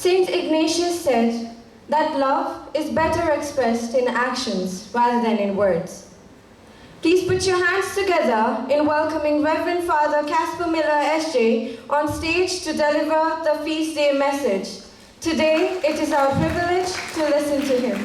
Saint Ignatius said that love is better expressed in actions rather than in words. Please put your hands together in welcoming Reverend Father Casper Miller, S.J., on stage to deliver the feast day message. Today, it is our privilege to listen to him.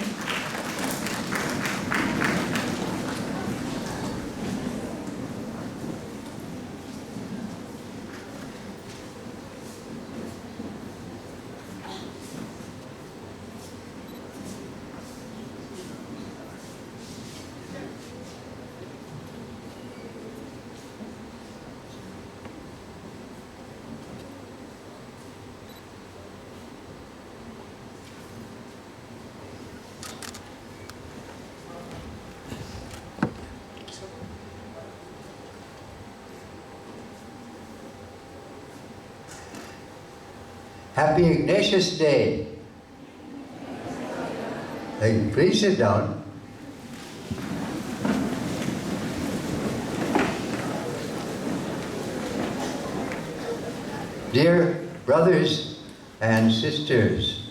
Happy Ignatius Day. Please sit down. Dear brothers and sisters,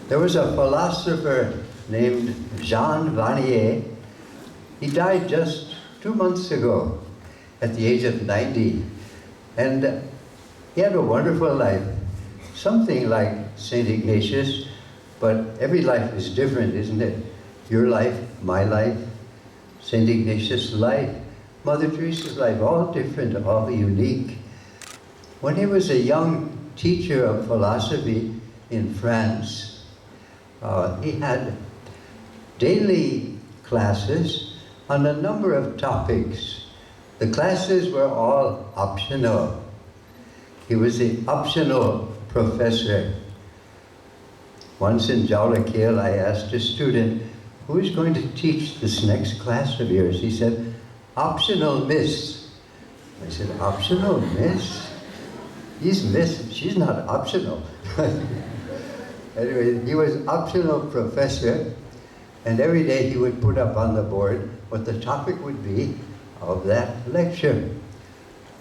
there was a philosopher named Jean Vanier. He died just 2 months ago at the age of 90. And he had a wonderful life, something like St. Ignatius, but every life is different, isn't it? Your life, my life, St. Ignatius' life, Mother Teresa's life, all different, all unique. When he was a young teacher of philosophy in France, he had daily classes on a number of topics. The classes were all optional. He was the optional professor. Once in Jowlikill, I asked a student, who is going to teach this next class of yours? He said, optional miss. I said, optional miss? He's miss, she's not optional. Anyway, he was optional professor, and every day he would put up on the board what the topic would be of that lecture.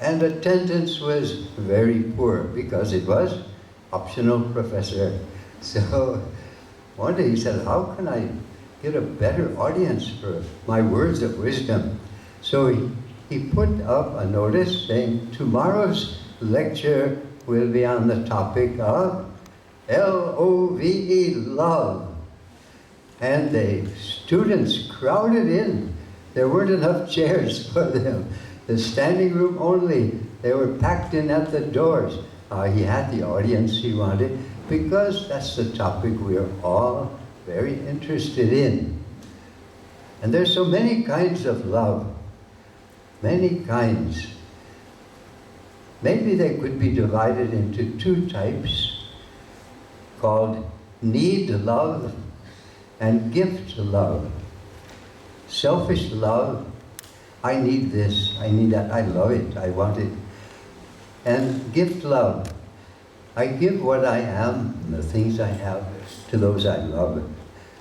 And attendance was very poor because it was optional professor. So one day he said, how can I get a better audience for my words of wisdom? So he put up a notice saying, tomorrow's lecture will be on the topic of L-O-V-E, love. And the students crowded in. There weren't enough chairs for them. The standing room only. They were packed in at the doors. He had the audience he wanted because that's the topic we are all very interested in. And there's so many kinds of love. Many kinds. Maybe they could be divided into two types called need love and gift love. Selfish love, I need this, I need that, I love it, I want it. And gift love, I give what I am and the things I have to those I love.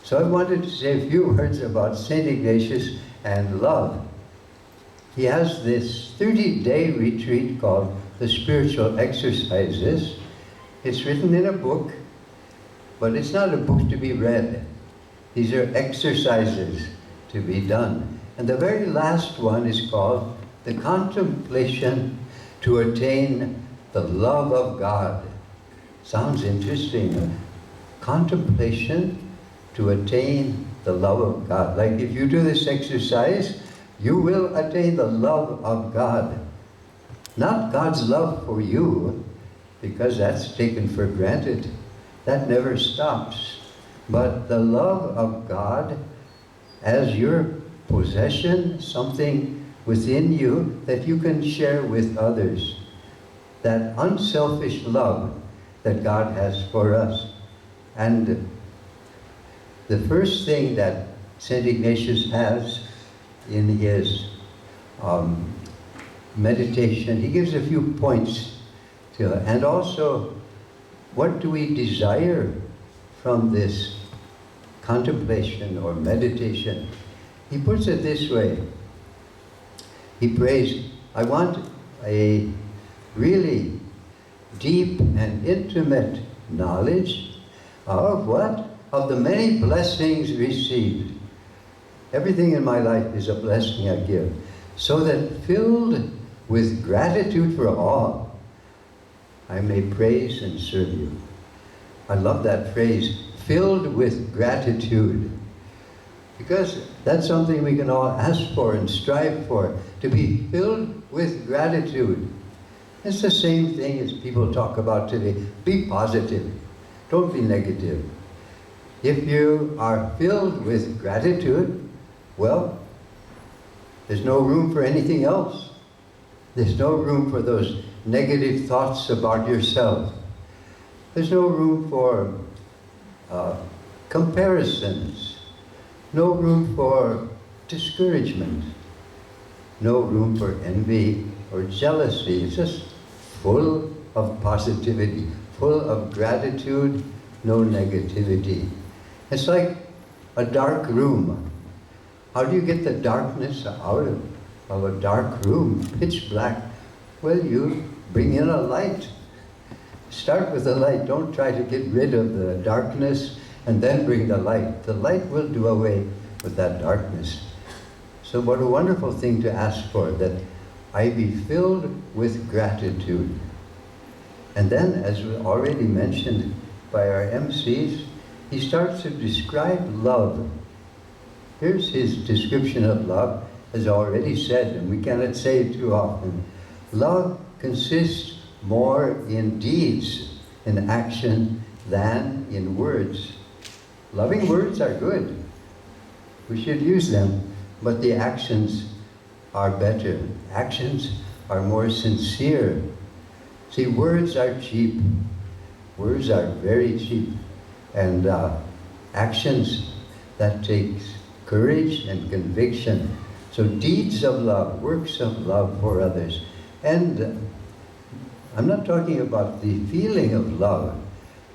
So I wanted to say a few words about St. Ignatius and love. He has this 30-day retreat called the Spiritual Exercises. It's written in a book, but it's not a book to be read. These are exercises to be done. And the very last one is called the Contemplation to Attain the Love of God. Sounds interesting. Contemplation to attain the love of God. Like if you do this exercise, you will attain the love of God. Not God's love for you, because that's taken for granted. That never stops. But the love of God as your possession, something within you that you can share with others. That unselfish love that God has for us. And the first thing that St. Ignatius has in his meditation, he gives a few points to it. And also, what do we desire from this contemplation or meditation? He puts it this way. He prays, I want a really deep and intimate knowledge of what? Of the many blessings received. Everything in my life is a blessing I give, so that filled with gratitude for all, I may praise and serve you. I love that phrase, filled with gratitude, because that's something we can all ask for and strive for, to be filled with gratitude. It's the same thing as people talk about today. Be positive. Don't be negative. If you are filled with gratitude, well, there's no room for anything else. There's no room for those negative thoughts about yourself. There's no room for comparisons. No room for discouragement. No room for envy or jealousy. It's just full of positivity, full of gratitude, no negativity. It's like a dark room. How do you get the darkness out of a dark room, pitch black? Well, you bring in a light. Start with the light. Don't try to get rid of the darkness and then bring the light. The light will do away with that darkness. So what a wonderful thing to ask for, that I be filled with gratitude. And then, as already mentioned by our MCs, he starts to describe love. Here's his description of love, as already said, and we cannot say it too often. Love consists more in deeds, in action, than in words. Loving words are good. We should use them, but the actions are better. Actions are more sincere. See, words are cheap. Words are very cheap. And actions, that takes courage and conviction. So deeds of love, works of love for others. And I'm not talking about the feeling of love,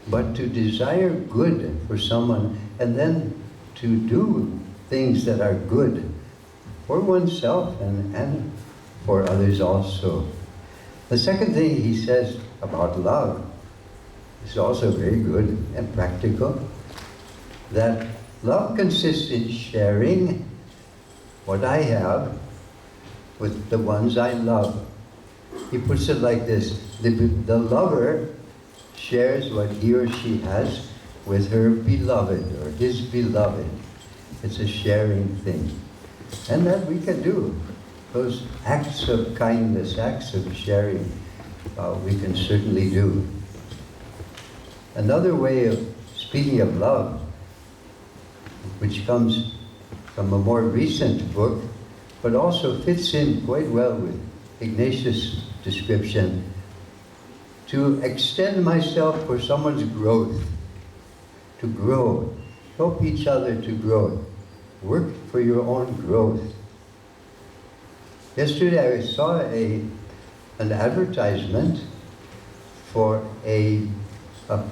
but to desire good for someone and then to do things that are good for oneself and for others also. The second thing he says about love is also very good and practical, that love consists in sharing what I have with the ones I love. He puts it like this: the lover shares what he or she has with her beloved or his beloved. It's a sharing thing. And that we can do. Those acts of kindness, acts of sharing, we can certainly do. Another way of speaking of love, which comes from a more recent book, but also fits in quite well with Ignatius' description, to extend myself for someone's growth, to grow, help each other to grow, work for your own growth. Yesterday I saw an advertisement for a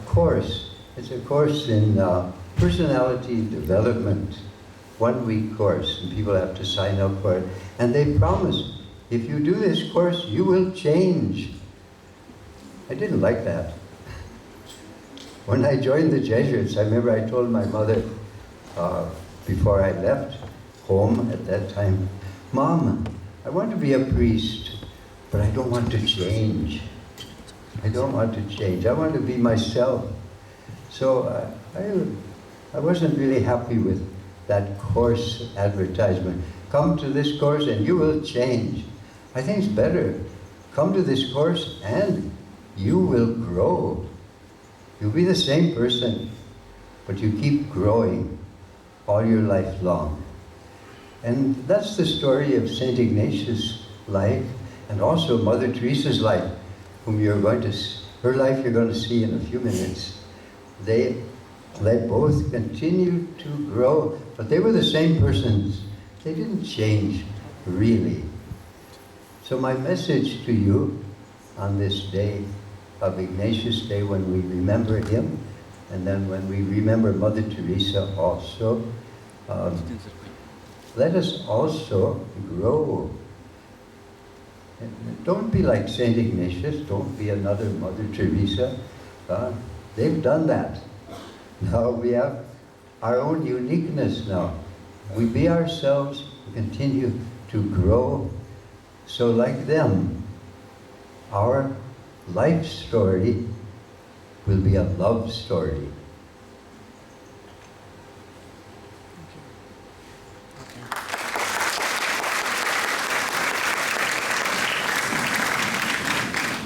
course. It's a course in personality development, 1-week course, and people have to sign up for it. And they promise, if you do this course, you will change. I didn't like that. When I joined the Jesuits, I remember I told my mother before I left home at that time, Mom, I want to be a priest, but I don't want to change. I don't want to change. I want to be myself. So I wasn't really happy with that course advertisement. Come to this course and you will change. I think it's better. Come to this course and you will grow. You'll be the same person, but you keep growing all your life long. And that's the story of St. Ignatius' life, and also Mother Teresa's life, whom you're going to, her life you're going to see in a few minutes. They both continued to grow, but they were the same persons. They didn't change, really. So my message to you on this day of Ignatius' Day, when we remember him, and then when we remember Mother Teresa also, let us also grow. Don't be like St. Ignatius. Don't be another Mother Teresa. They've done that. Now we have our own uniqueness now. We be ourselves, continue to grow. So like them, our life story will be a love story.